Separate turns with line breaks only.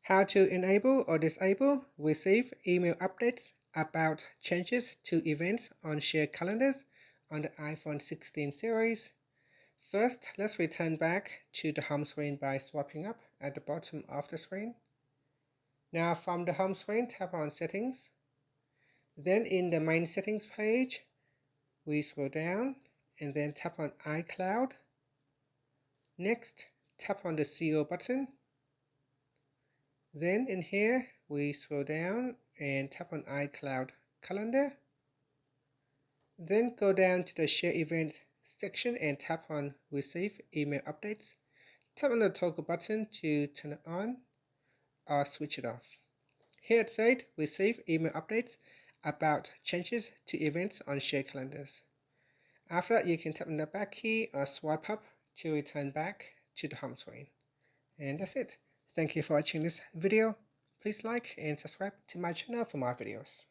How to enable or disable receive email updates about changes to events on shared calendars on the iPhone 16 series. First, let's return back to the home screen by swiping up at the bottom of the screen. Now from the home screen, tap on Settings. Then in the main settings page, we scroll down and then tap on iCloud. Next, tap on the CO button. Then in here, we scroll down and tap on iCloud Calendar. Then go down to the Share Events section and tap on Receive Email Updates. Tap on the toggle button to turn it on or switch it off. Here it says Receive Email Updates about changes to events on shared calendars. After that, you can tap on the back key or swipe up to return back to the home screen. And that's it. Thank you for watching this video. Please like and subscribe to my channel for more videos.